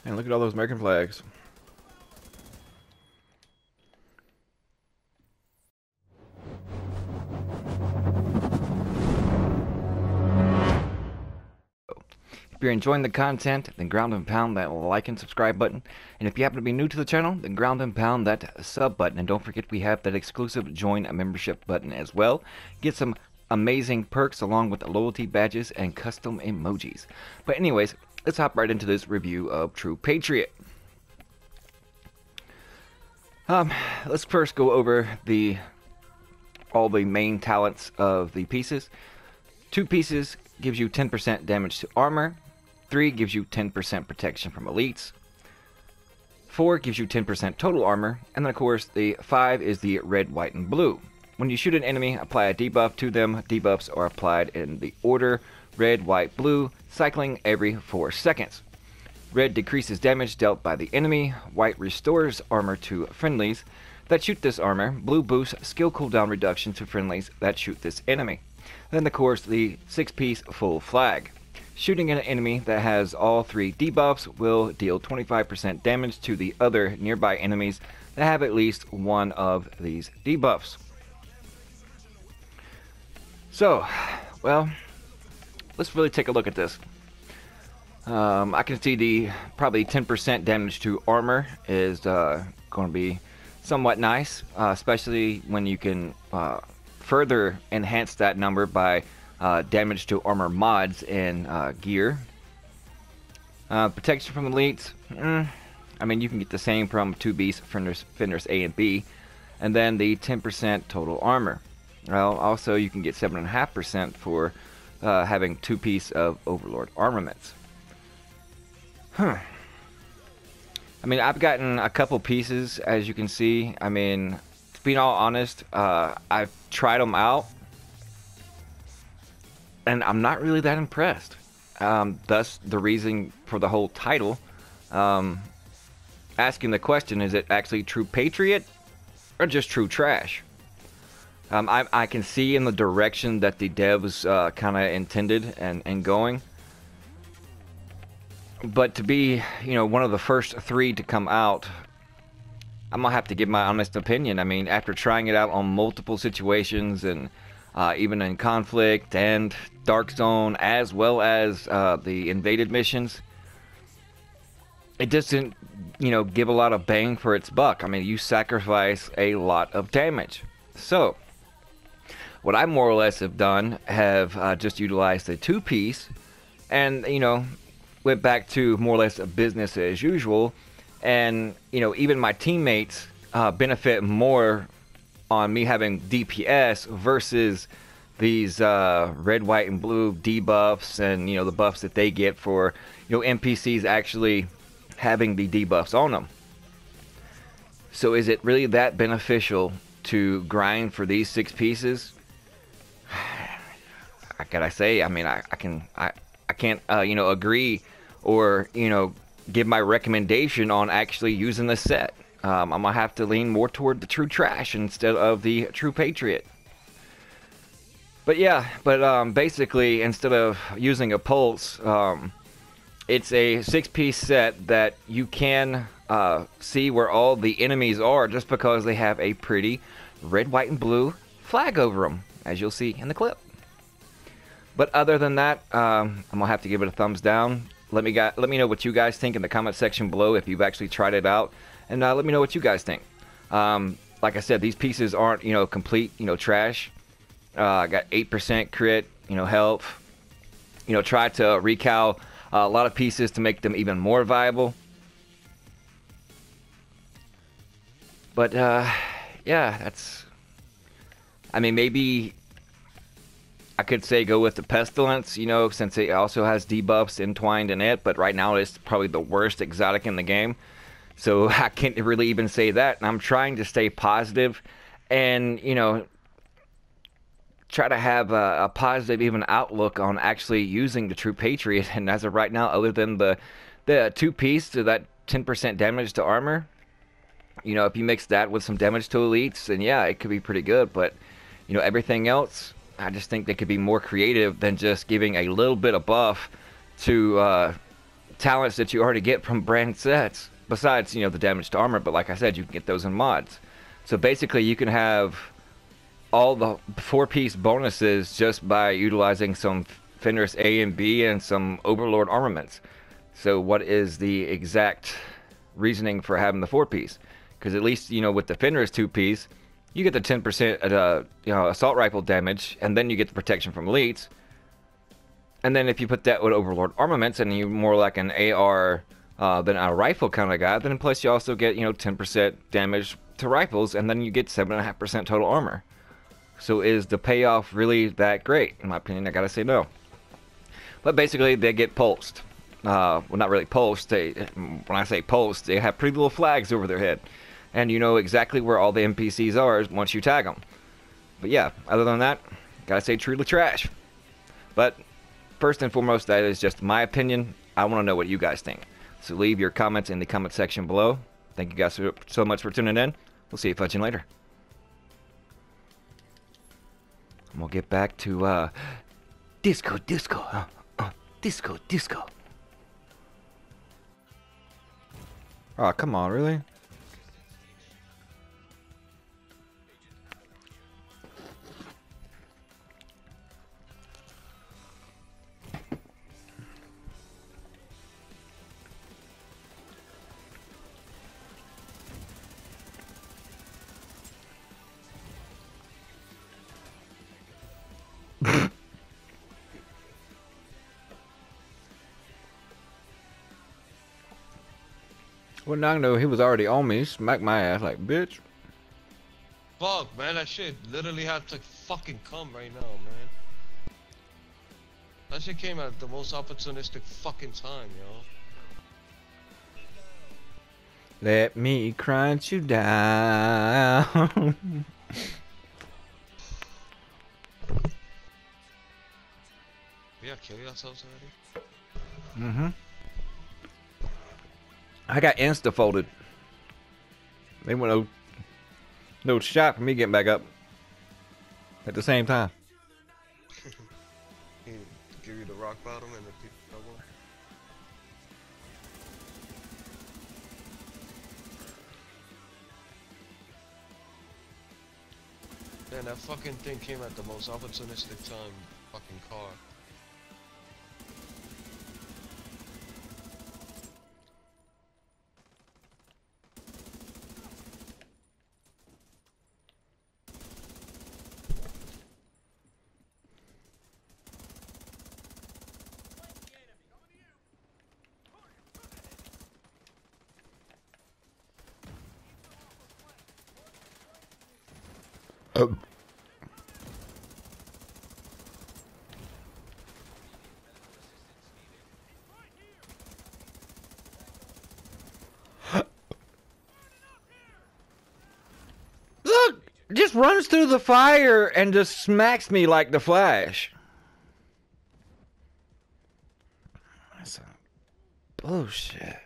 And look at all those American flags. If you're enjoying the content, then ground and pound that like and subscribe button. And if you happen to be new to the channel, then ground and pound that sub button. And don't forget we have that exclusive join a membership button as well. Get some amazing perks along with loyalty badges and custom emojis. But anyways, let's hop right into this review of True Patriot. Let's first go over all the main talents of the pieces. 2 pieces gives you 10% damage to armor. 3 gives you 10% protection from elites. 4 gives you 10% total armor. And then of course the 5 is the red, white, and blue. When you shoot an enemy, apply a debuff to them. Debuffs are applied in the order red, white, blue, cycling every 4 seconds. Red decreases damage dealt by the enemy. White restores armor to friendlies that shoot this armor. Blue boosts skill cooldown reduction to friendlies that shoot this enemy. Then of course the 6-piece full flag. Shooting an enemy that has all 3 debuffs will deal 25% damage to the other nearby enemies that have at least one of these debuffs. So, well, let's really take a look at this. I can see the probably 10% damage to armor is going to be somewhat nice, especially when you can further enhance that number by damage to armor mods in gear. Protection from elites, I mean you can get the same from 2 beast fenders A and B, and then the 10% total armor. Well, also you can get 7.5% for having 2-piece of Overlord armaments. I mean, I've gotten a couple pieces, as you can see. I mean, to be all honest, I've tried them out, and I'm not really that impressed. Thus, the reason for the whole title. Asking the question, is it actually True Patriot or just true trash? I can see in the direction that the devs kind of intended and going. But to be, one of the first 3 to come out, I'm going to have to give my honest opinion. I mean, after trying it out on multiple situations and even in Conflict and Dark Zone, as well as the invaded missions, it doesn't, give a lot of bang for its buck. I mean, you sacrifice a lot of damage. So, what I more or less have done, have just utilized the 2-piece and, went back to more or less a business as usual, and even my teammates benefit more on me having DPS versus these red, white, and blue debuffs and the buffs that they get for NPCs actually having the debuffs on them. So is it really that beneficial to grind for these 6 pieces? I gotta say, I mean, I can't agree or give my recommendation on actually using the set. I'm gonna have to lean more toward the true trash instead of the True Patriot. But yeah, basically instead of using a pulse, it's a 6-piece set that you can see where all the enemies are just because they have a pretty red, white, and blue flag over them, as you'll see in the clip. But other than that, I'm gonna have to give it a thumbs down. Let me know what you guys think in the comment section below if you've actually tried it out, and let me know what you guys think. Like I said, these pieces aren't complete trash. I got 8% crit health. Try to recal a lot of pieces to make them even more viable. But yeah, that's. I mean, maybe I could say go with the Pestilence, since it also has debuffs entwined in it, but right now it's probably the worst exotic in the game. So I can't really even say that. And I'm trying to stay positive and, try to have a positive even outlook on actually using the True Patriot. And as of right now, other than the 2-piece to that 10% damage to armor, if you mix that with some damage to elites, then yeah, it could be pretty good. But, everything else, I just think they could be more creative than just giving a little bit of buff to talents that you already get from brand sets, besides, you know, the damage to armor, but like I said, you can get those in mods. So basically you can have all the 4-piece bonuses just by utilizing some Fenris A and B and some Overlord armaments. So what is the exact reasoning for having the 4-piece? Because at least, you know, with the Fenris 2-piece, you get the 10% you know, assault rifle damage, and then you get the protection from elites. And then if you put that with Overlord armaments, and you're more like an AR than a rifle kind of guy, then plus you also get, you know, 10% damage to rifles, and then you get 7.5% total armor. So is the payoff really that great? In my opinion, I gotta say no. But basically, they get pulsed. Well, not really pulsed. When I say pulsed, they have pretty little flags over their head. And you know exactly where all the NPCs are once you tag them. But yeah, other than that, gotta say truly trash. But first and foremost, that is just my opinion. I want to know what you guys think. So leave your comments in the comment section below. Thank you guys so much for tuning in. We'll see you fudging later. And we'll get back to disco. Disco. Oh, come on, really? Well, now I know he was already on me. He smacked my ass like, bitch. Fuck, man, that shit literally had to fucking come right now, man. That shit came at the most opportunistic fucking time, yo. Let me crunch you down. We gotta kill ourselves already? Mm-hmm. I got insta-folded. They went no shot for me getting back up at the same time. Give you the rock bottom and the people double. Man, that fucking thing came at the most opportunistic time. Fucking car. Oh. Look! Just runs through the fire and just smacks me like the Flash. That's some bullshit.